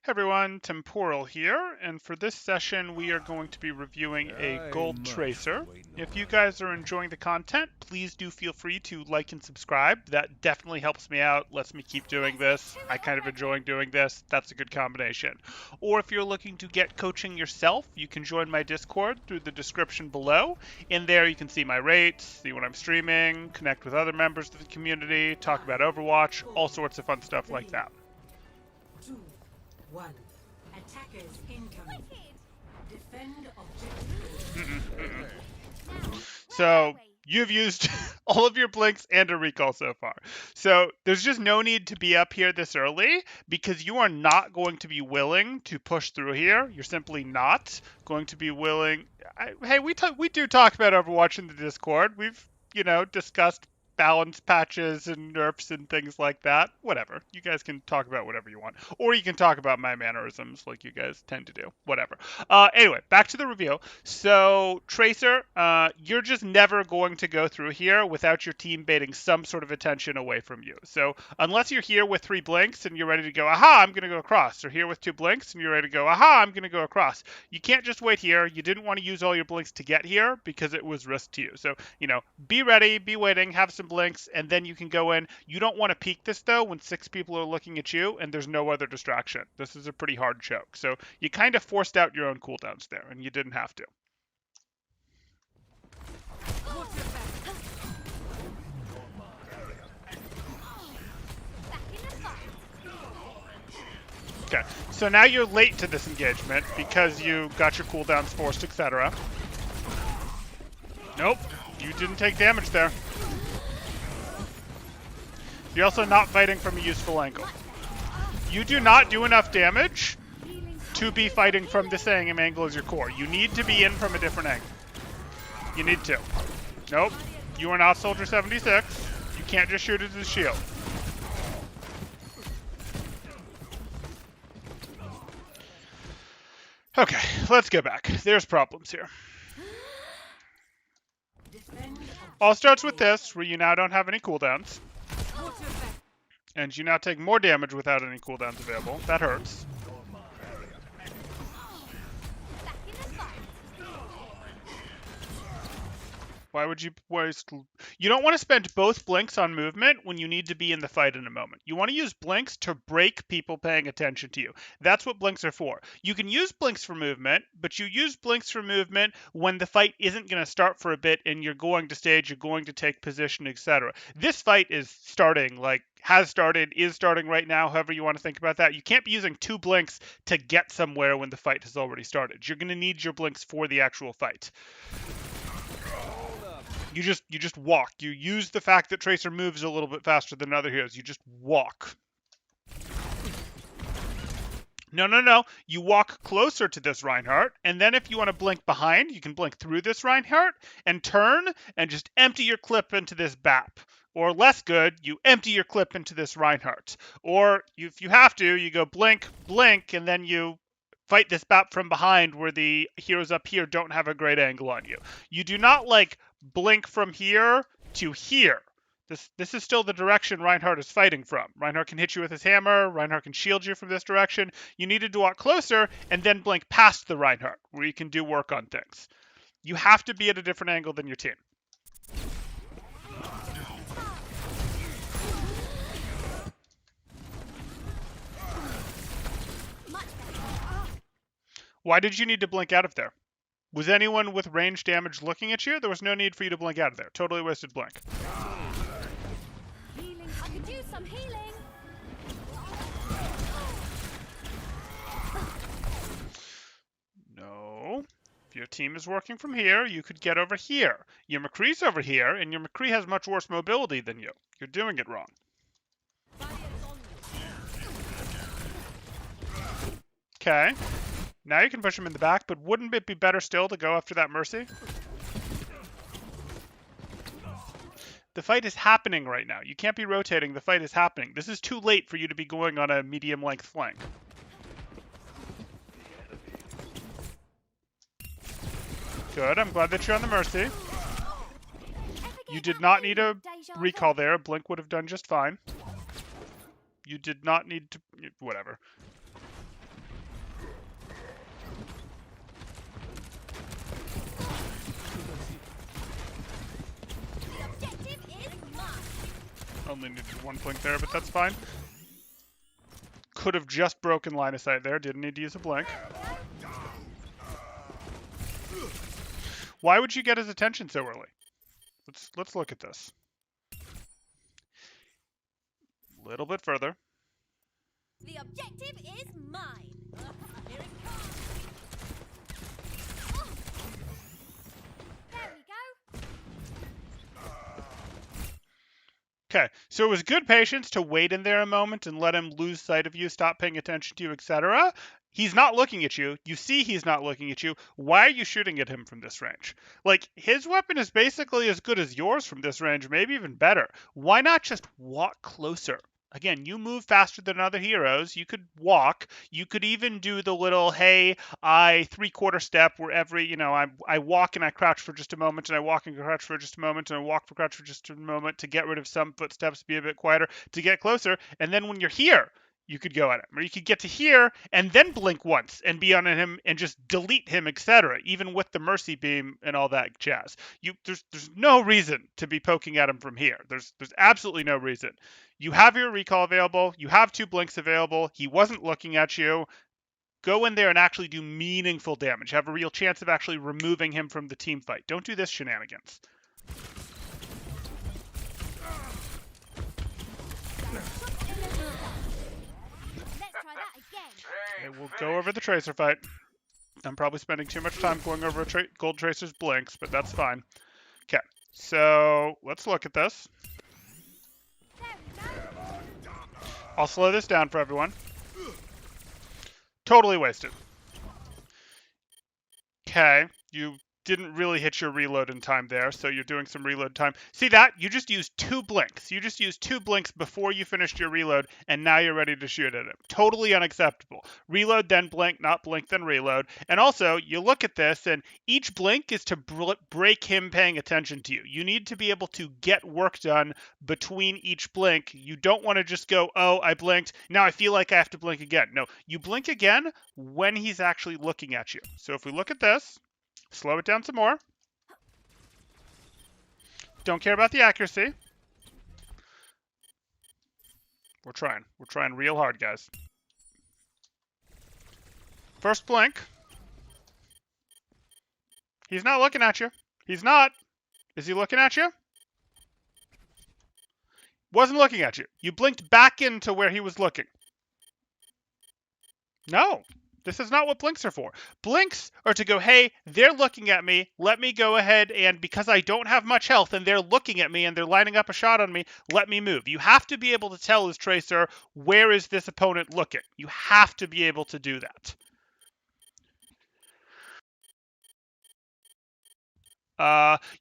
Hey everyone, Temporal here, and for this session we are going to be reviewing a I gold must be tracer. waiting If on you you. guys are enjoying the content, please do feel free to like and subscribe. That definitely helps me out, lets me keep doing this. I kind of enjoy doing this. That's a good combination. Or if you're looking to get coaching yourself, you can join my Discord through the description below. In there you can see my rates, see when I'm streaming, connect with other members of the community, talk about Overwatch, all sorts of fun stuff like that. 2, 1. Attackers incoming. Defend objective. So you've used all of your blinks and a recall so far. So there's just no need to be up here this early because you are not going to be willing to push through here. You're simply not going to be willing. Hey, we do talk about Overwatch in the Discord. We've discussed balance patches and nerfs and things like that. Whatever. You guys can talk about whatever you want, or you can talk about my mannerisms like you guys tend to do. Whatever. Anyway, back to the review. So, Tracer, you're just never going to go through here without your team baiting some sort of attention away from you. So, unless you're here with 3 blinks and you're ready to go, aha, I'm going to go across, or here with 2 blinks and you're ready to go, aha, I'm going to go across. You can't just wait here. You didn't want to use all your blinks to get here because it was risk to you. So, be ready, be waiting, have some blinks, and then you can go in. You don't want to peek this, though, when 6 people are looking at you and there's no other distraction. This is a pretty hard choke. So, you kind of forced out your own cooldowns there, and you didn't have to. Okay, so now you're late to this engagement because you got your cooldowns forced, etc. Nope, you didn't take damage there. You're also not fighting from a useful angle. You do not do enough damage to be fighting from the same angle as your core. You need to be in from a different angle. You need to. Nope, you are not Soldier 76. You can't just shoot at his shield. Okay, let's go back. There's problems here. All starts with this, where you now don't have any cooldowns. And you now take more damage without any cooldowns available. That hurts. Why would you waste... You don't want to spend both blinks on movement when you need to be in the fight in a moment. You want to use blinks to break people paying attention to you. That's what blinks are for. You can use blinks for movement, but you use blinks for movement when the fight isn't going to start for a bit and you're going to stage, you're going to take position, etc. This fight is starting, has started, is starting right now, however you want to think about that. You can't be using 2 blinks to get somewhere when the fight has already started. You're going to need your blinks for the actual fight. You just walk. You use the fact that Tracer moves a little bit faster than other heroes. You just walk. No. You walk closer to this Reinhardt, and then if you want to blink behind, you can blink through this Reinhardt and turn and just empty your clip into this BAP. Or less good, you empty your clip into this Reinhardt. Or if you have to, you go blink, blink, and then you fight this BAP from behind where the heroes up here don't have a great angle on you. You do not blink from here to here. This is still the direction Reinhardt is fighting from. Reinhardt can hit you with his hammer. Reinhardt can shield you from this direction. You needed to walk closer and then blink past the Reinhardt, where you can do work on things. You have to be at a different angle than your team. Why did you need to blink out of there? Was anyone with range damage looking at you? There was no need for you to blink out of there. Totally wasted blink. Healing. I could do some healing. No. If your team is working from here, you could get over here. Your McCree's over here, and your McCree has much worse mobility than you. You're doing it wrong. Okay. Now you can push him in the back, but wouldn't it be better still to go after that Mercy? The fight is happening right now. You can't be rotating. The fight is happening. This is too late for you to be going on a medium-length flank. Good. I'm glad that you're on the Mercy. You did not need a recall there. Blink would have done just fine. You did not need to... Whatever. Only needed one blink there, but that's fine. Could have just broken line of sight there. Didn't need to use a blink. Why would you get his attention so early? Let's look at this. A little bit further. The objective is mine. Here it comes. Oh. There we go. Okay, so it was good patience to wait in there a moment and let him lose sight of you, stop paying attention to you, etc. He's not looking at you. You see he's not looking at you. Why are you shooting at him from this range? Like, his weapon is basically as good as yours from this range, maybe even better. Why not just walk closer? Again, you move faster than other heroes. You could walk. You could even do the little, hey, I three-quarter step where every, I walk and I crouch for just a moment, and I walk and crouch for just a moment, and I walk for crouch for just a moment to get rid of some footsteps, be a bit quieter, to get closer. And then when you're here, you could go at him. Or you could get to here and then blink once and be on him and just delete him, etc., even with the Mercy Beam and all that jazz. There's no reason to be poking at him from here. There's absolutely no reason. You have your recall available. You have 2 blinks available. He wasn't looking at you. Go in there and actually do meaningful damage. Have a real chance of actually removing him from the team fight. Don't do this shenanigans. Okay, we'll go over the Tracer fight. I'm probably spending too much time going over Gold Tracer's blinks, but that's fine. Okay, so let's look at this. I'll slow this down for everyone. Totally wasted. Okay, you didn't really hit your reload in time there, so you're doing some reload time. See that? You just used 2 blinks. You just used 2 blinks before you finished your reload, and now you're ready to shoot at him. Totally unacceptable. Reload, then blink, not blink, then reload. And also, you look at this, and each blink is to break him paying attention to you. You need to be able to get work done between each blink. You don't want to just go, oh, I blinked, now I feel like I have to blink again. No, you blink again when he's actually looking at you. So if we look at this, slow it down some more. Don't care about the accuracy. We're trying. We're trying real hard, guys. First blink. He's not looking at you. He's not. Is he looking at you? Wasn't looking at you. You blinked back into where he was looking. No. This is not what blinks are for. Blinks are to go, hey, they're looking at me. Let me go ahead and because I don't have much health and they're looking at me and they're lining up a shot on me, let me move. You have to be able to tell as Tracer, where is this opponent looking? You have to be able to do that.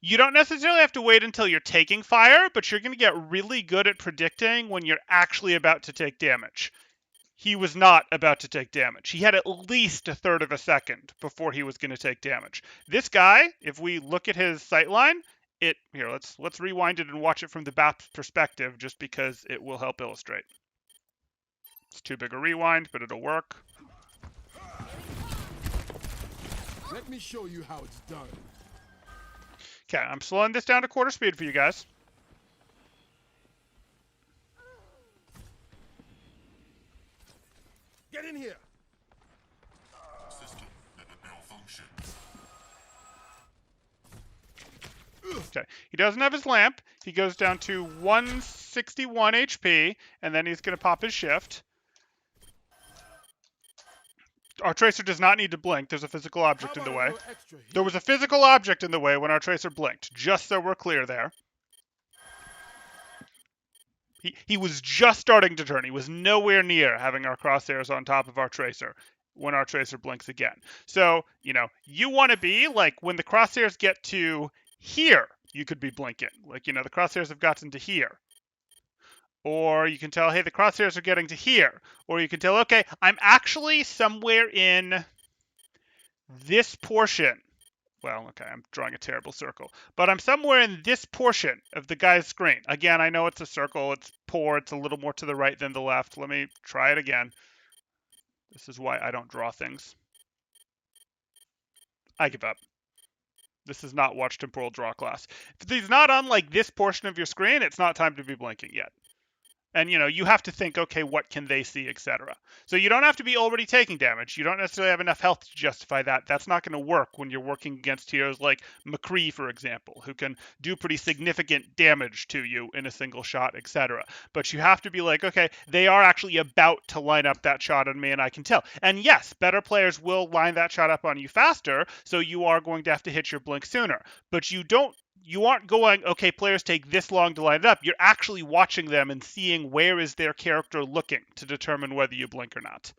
You don't necessarily have to wait until you're taking fire, but you're going to get really good at predicting when you're actually about to take damage. He was not about to take damage. He had at least a third of a second before he was going to take damage. This guy, if we look at his sightline, here, let's rewind it and watch it from the BAP perspective just because it will help illustrate. It's too big a rewind, but it'll work. Let me show you how it's done. Okay, I'm slowing this down to quarter speed for you guys. Get in here. System malfunction. Okay, he doesn't have his lamp. He goes down to 161 HP, and then he's going to pop his shift. Our Tracer does not need to blink. There's a physical object in the way. There was a physical object in the way when our Tracer blinked, just so we're clear there. He was just starting to turn. He was nowhere near having our crosshairs on top of our Tracer when our Tracer blinks again. So, you want to be like when the crosshairs get to here, you could be blinking. Like, the crosshairs have gotten to here. Or you can tell, hey, the crosshairs are getting to here. Or you can tell, okay, I'm actually somewhere in this portion. Well, okay, I'm drawing a terrible circle. But I'm somewhere in this portion of the guy's screen. Again, I know it's a circle. It's poor. It's a little more to the right than the left. Let me try it again. This is why I don't draw things. I give up. This is not Watch Temporal Draw class. If he's not on, like, this portion of your screen, it's not time to be blinking yet. And, you have to think, okay, what can they see, etc. So you don't have to be already taking damage. You don't necessarily have enough health to justify that. That's not going to work when you're working against heroes like McCree, for example, who can do pretty significant damage to you in a single shot, etc. But you have to be like, okay, they are actually about to line up that shot on me, and I can tell. And yes, better players will line that shot up on you faster, so you are going to have to hit your blink sooner. But you aren't going, okay, players take this long to line it up. You're actually watching them and seeing where is their character looking to determine whether you blink or not.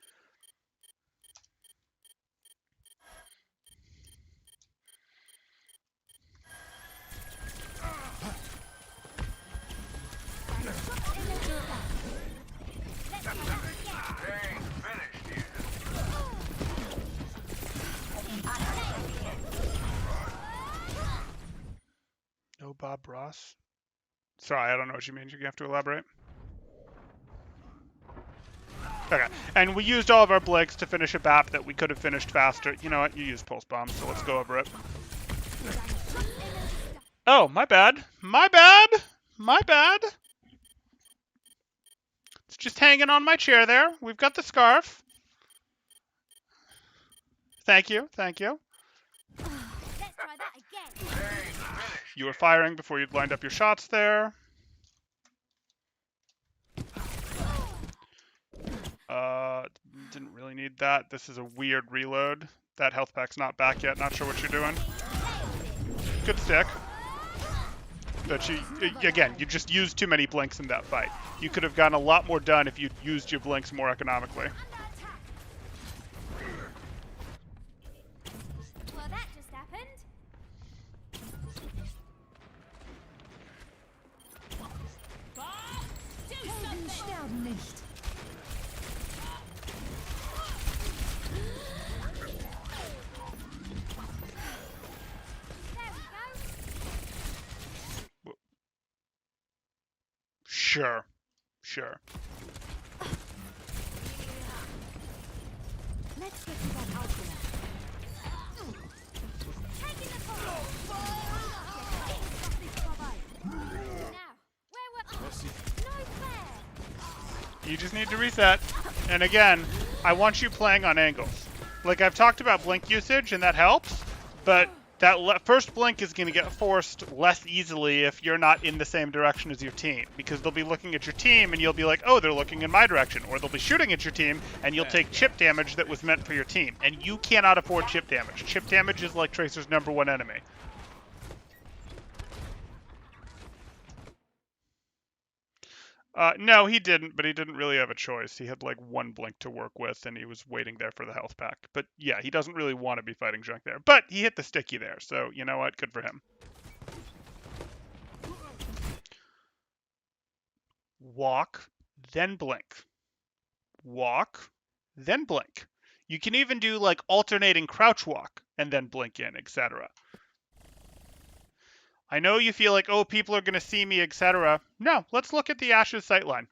No Bob Ross? Sorry, I don't know what you mean. You have to elaborate. Okay, and we used all of our blinks to finish a BAP that we could have finished faster. You know what? You used Pulse Bomb, so let's go over it. Oh, my bad. My bad. My bad. It's just hanging on my chair there. We've got the scarf. Thank you. Thank you. Let's try that again. You were firing before you'd lined up your shots there. Didn't really need that. This is a weird reload. That health pack's not back yet. Not sure what you're doing. Good stick. But you just used too many blinks in that fight. You could have gotten a lot more done if you'd used your blinks more economically. Well, that just happened. Do something. Sterben nicht. There we go. Sure. Sure. Let's get to that outlet. Taking the call. Now, where were... No fair. You just need to reset. And again, I want you playing on angles. Like, I've talked about blink usage, and that helps, but that first blink is going to get forced less easily if you're not in the same direction as your team, because they'll be looking at your team, and you'll be like, oh, they're looking in my direction, or they'll be shooting at your team, and you'll take chip damage that was meant for your team, and you cannot afford chip damage. Chip damage is like Tracer's #1 enemy. No, he didn't, but he didn't really have a choice. He had like one blink to work with, and he was waiting there for the health pack. But yeah, he doesn't really want to be fighting junk there. But he hit the sticky there, so you know what? Good for him. Walk, then blink. Walk, then blink. You can even do like alternating crouch walk and then blink in, etc. I know you feel like, oh, people are going to see me, etc. No, let's look at the Ash's sightline.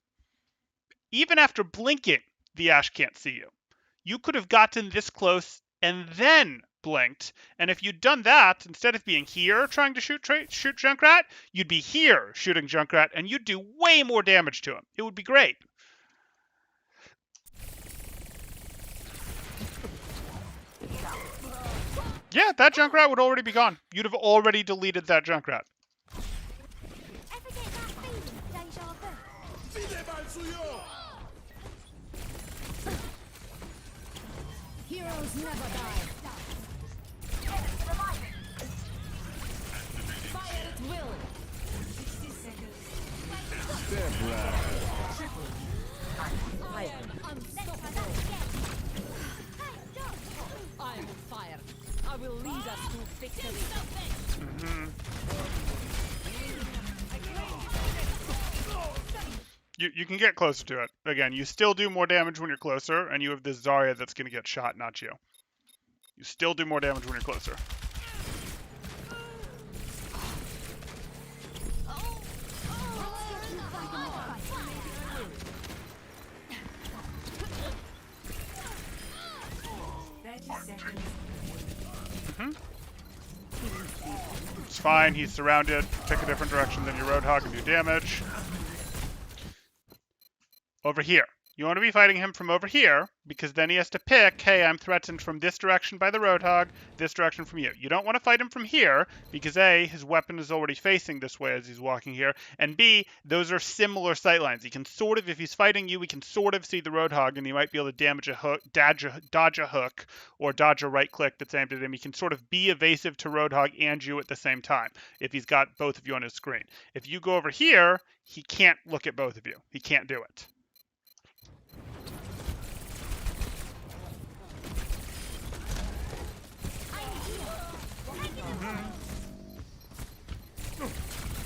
Even after blinking, the Ash can't see you. You could have gotten this close and then blinked, and if you'd done that, instead of being here trying to shoot Junkrat, you'd be here shooting Junkrat, and you'd do way more damage to him. It would be great. Yeah, that Junkrat would already be gone. You'd have already deleted that Junkrat. Ever get that feeling, deja vu? Sieh mal zu Jo! Heroes never die. Fire at will. 60 seconds. Let's try that again. Hey, John. I'm fire. I will lead us to victory. You can get closer to it. Again, you still do more damage when you're closer, and you have this Zarya that's going to get shot, not you. You still do more damage when you're closer. It's fine, he's surrounded. Pick a different direction than your Roadhog and do damage. over here. You want to be fighting him from over here, because then he has to pick, hey, I'm threatened from this direction by the Roadhog, this direction from you. You don't want to fight him from here, because A, his weapon is already facing this way as he's walking here, and B, those are similar sight lines. He can sort of, if he's fighting you, he can sort of see the Roadhog, and he might be able to damage a hook, dodge a hook, or dodge a right click that's aimed at him. He can sort of be evasive to Roadhog and you at the same time, if he's got both of you on his screen. If you go over here, he can't look at both of you. He can't do it.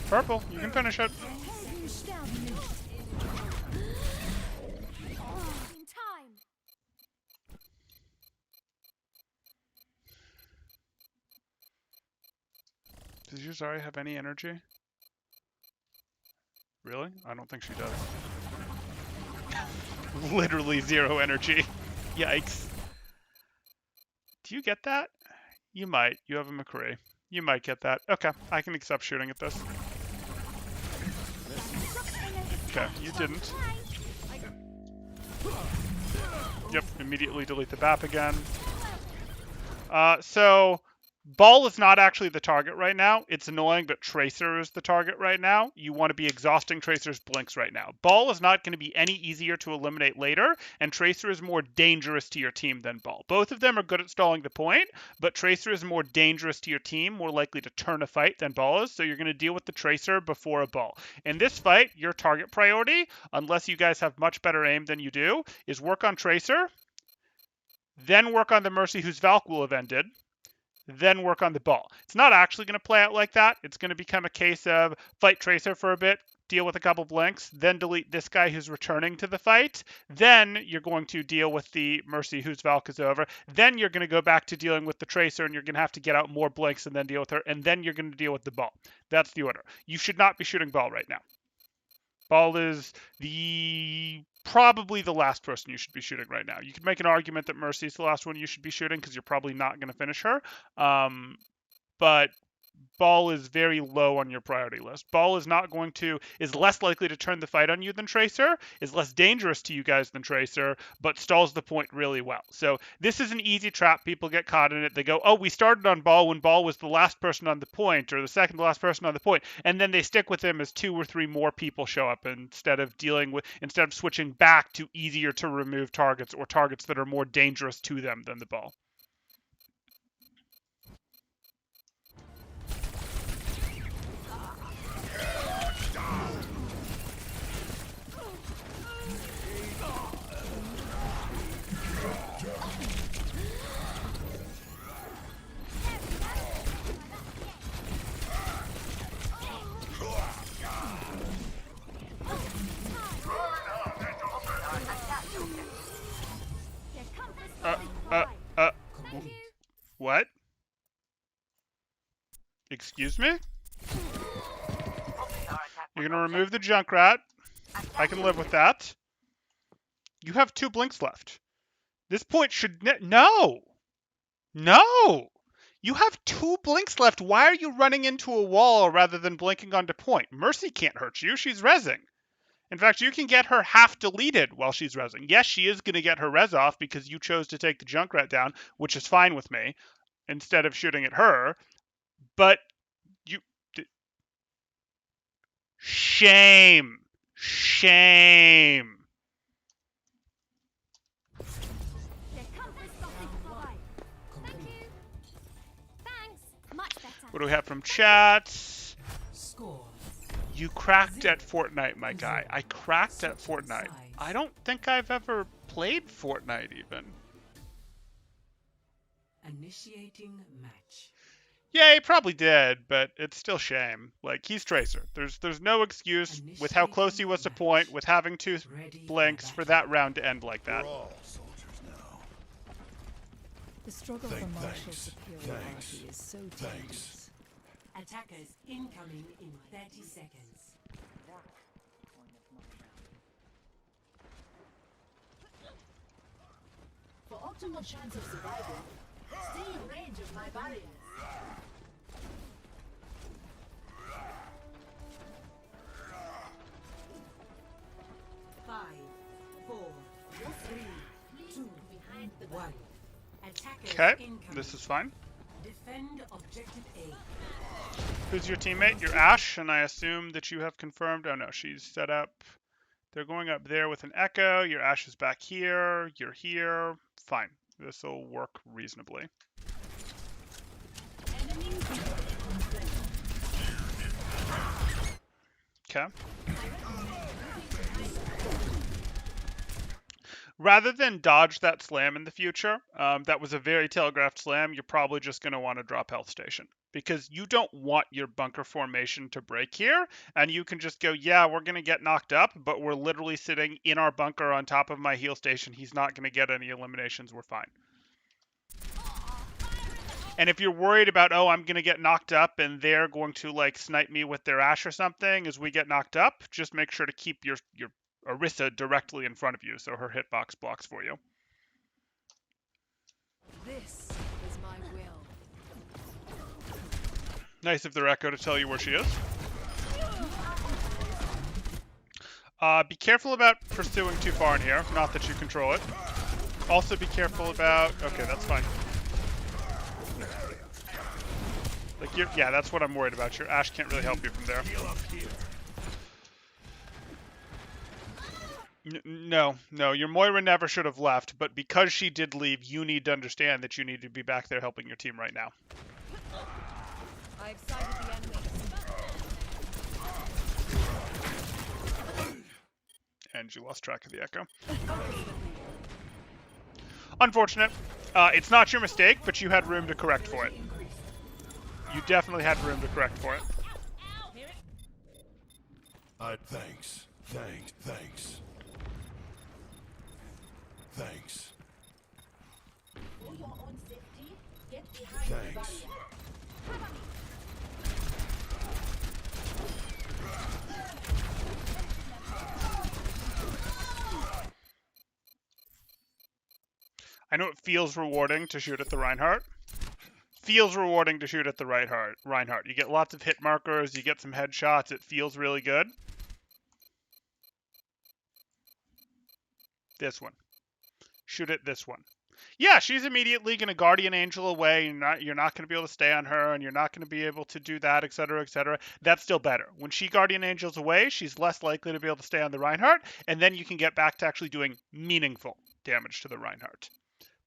Purple, you can finish it. In time. Does Yuzari have any energy? Really? I don't think she does. Literally 0 energy. Yikes. Do you get that? You might. You have a McCree. You might get that. Okay, I can accept shooting at this. Okay, you didn't. Yep, immediately delete the BAP again. So, Ball is not actually the target right now. It's annoying, but Tracer is the target right now. You want to be exhausting Tracer's blinks right now. Ball is not going to be any easier to eliminate later, and Tracer is more dangerous to your team than Ball. Both of them are good at stalling the point, but Tracer is more dangerous to your team, more likely to turn a fight than Ball is, so you're going to deal with the Tracer before a Ball. In this fight, your target priority, unless you guys have much better aim than you do, is work on Tracer, then work on the Mercy whose Valk will have ended, then work on the Ball. It's not actually going to play out like that. It's going to become a case of fight Tracer for a bit, deal with a couple blinks, then delete this guy who's returning to the fight. Then you're going to deal with the Mercy whose Valk is over. Then you're going to go back to dealing with the Tracer, and you're going to have to get out more blinks and then deal with her. And then you're going to deal with the Ball. That's the order. You should not be shooting Ball right now. Ball is probably the last person you should be shooting right now. You could make an argument that Mercy is the last one you should be shooting because you're probably not going to finish her. But Ball is very low on your priority list. Ball is less likely to turn the fight on you than Tracer, is less dangerous to you guys than Tracer, but stalls the point really well. So this is an easy trap. People get caught in it. They go, oh, we started on Ball when Ball was the last person on the point, or the second to last person on the point, and then they stick with him as 2 or 3 more people show up instead of switching back to easier to remove targets or targets that are more dangerous to them than the Ball. What? Excuse me? You're gonna remove the Junkrat. I can live with that. You have 2 blinks left. This point should no! No! You have 2 blinks left. Why are you running into a wall rather than blinking onto point? Mercy can't hurt you. She's rezzing. In fact, you can get her half deleted while she's rezzing. Yes, she is going to get her res off because you chose to take the Junkrat down, which is fine with me, instead of shooting at her. But shame. Shame. What do we have from chat? Score. You cracked at Fortnite, my guy. I cracked at Fortnite. I don't think I've ever played Fortnite even. Initiating match. Yeah, he probably did, but it's still shame. Like, he's Tracer. There's no excuse with how close he was to point, with having 2 blinks for that round to end like that. We're all soldiers now. The struggle for martial superiority is so dangerous. Attackers incoming in 30 seconds. For optimal chance of survival, stay in range of my barriers. One. Attackers Okay, incoming. this is fine. Defend objective A. Who's your teammate? Your Ash, and I assume that you have confirmed. Oh no, she's set up. They're going up there with an Echo. Your Ash is back here. You're here. Fine. This will work reasonably. Okay. Rather than dodge that slam in the future, that was a very telegraphed slam, you're probably just going to want to drop health station. Because you don't want your bunker formation to break here, and you can just go, yeah, we're going to get knocked up, but we're literally sitting in our bunker on top of my heal station. He's not going to get any eliminations. We're fine. And if you're worried about, oh, I'm going to get knocked up and they're going to like snipe me with their Ash or something as we get knocked up, just make sure to keep your Orisa directly in front of you so her hitbox blocks for you. This is my will. Nice of their Echo to tell you where she is. Be careful about pursuing too far in here. Not that you control it. Also be careful about... Okay, that's fine. Like, yeah, that's what I'm worried about. Your Ash can't really help you from there. No, your Moira never should have left, but because she did leave, you need to understand that you need to be back there helping your team right now. I've sighted the enemy. And you lost track of the Echo. Unfortunate. It's not your mistake, but you had room to correct for it. You definitely had room to correct for it. Thanks. Thanks. Thanks. I know it feels rewarding to shoot at the Reinhardt. Feels rewarding to shoot at the Reinhardt. You get lots of hit markers, you get some headshots, it feels really good. This one. Shoot at this one. Yeah, she's immediately going to Guardian Angel away. You're not going to be able to stay on her, and you're not going to be able to do that, etc., etc. That's still better. When she Guardian Angels away, she's less likely to be able to stay on the Reinhardt, and then you can get back to actually doing meaningful damage to the Reinhardt.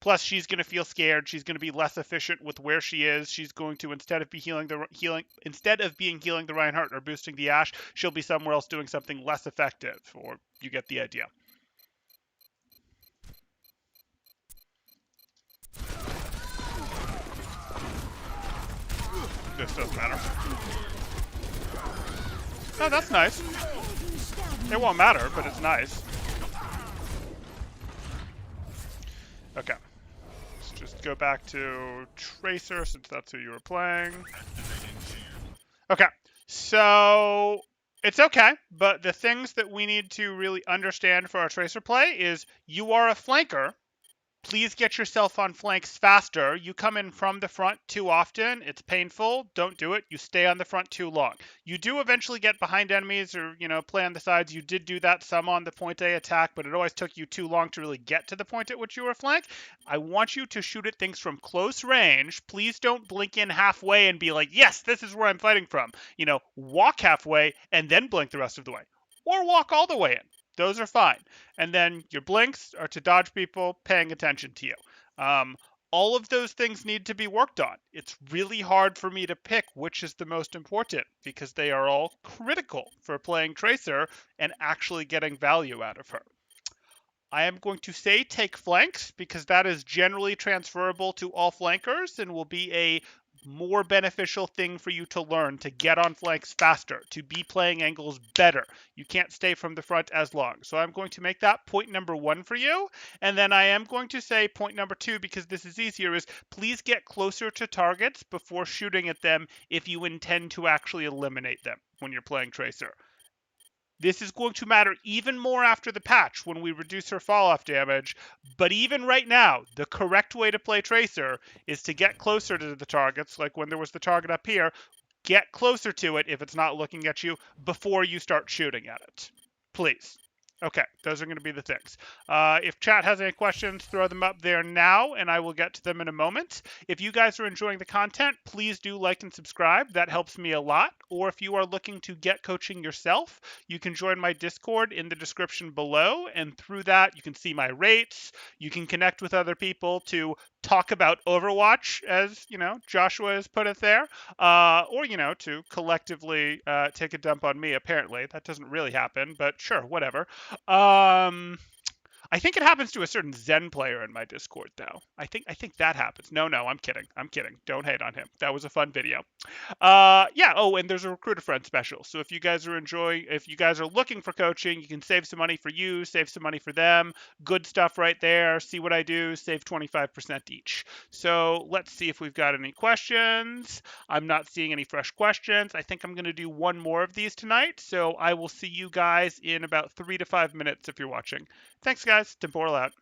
Plus, she's going to feel scared. She's going to be less efficient with where she is. She's going to, instead of being healing the Reinhardt or boosting the Ash, she'll be somewhere else doing something less effective. Or you get the idea. This doesn't matter. Oh, that's nice. It won't matter, but it's nice. Okay. Let's just go back to Tracer, since that's who you were playing. Okay. So, it's okay, but the things that we need to really understand for our Tracer play is you are a flanker. Please get yourself on flanks faster. You come in from the front too often. It's painful. Don't do it. You stay on the front too long. You do eventually get behind enemies or, play on the sides. You did do that some on the point A attack, but it always took you too long to really get to the point at which you were flanked. I want you to shoot at things from close range. Please don't blink in halfway and be like, yes, this is where I'm fighting from. Walk halfway and then blink the rest of the way. Or walk all the way in. Those are fine. And then your blinks are to dodge people paying attention to you. All of those things need to be worked on. It's really hard for me to pick which is the most important because they are all critical for playing Tracer and actually getting value out of her. I am going to say take flanks because that is generally transferable to all flankers and will be a more beneficial thing for you to learn to get on flanks faster, to be playing angles better. You can't stay from the front as long. So I'm going to make that point number 1 for you. And then I am going to say point number 2, because this is easier, is please get closer to targets before shooting at them if you intend to actually eliminate them when you're playing Tracer. This is going to matter even more after the patch when we reduce her fall-off damage, but even right now, the correct way to play Tracer is to get closer to the targets, like when there was the target up here, get closer to it if it's not looking at you before you start shooting at it. Please. Okay, those are going to be the things. If chat has any questions, throw them up there now, and I will get to them in a moment. If you guys are enjoying the content, please do like and subscribe. That helps me a lot. Or if you are looking to get coaching yourself, you can join my Discord in the description below, and through that, you can see my rates. You can connect with other people to talk about Overwatch, as Joshua has put it there, or to collectively take a dump on me. Apparently, that doesn't really happen, but sure, whatever. I think it happens to a certain Zen player in my Discord, though. I think that happens. No, I'm kidding. Don't hate on him. That was a fun video. Yeah. Oh, and there's a recruiter friend special. So if you guys are looking for coaching, you can save some money for you, save some money for them. Good stuff right there. See what I do. Save 25% each. So let's see if we've got any questions. I'm not seeing any fresh questions. I think I'm going to do one more of these tonight. So I will see you guys in about 3 to 5 minutes if you're watching. Thanks, guys. Temporal out.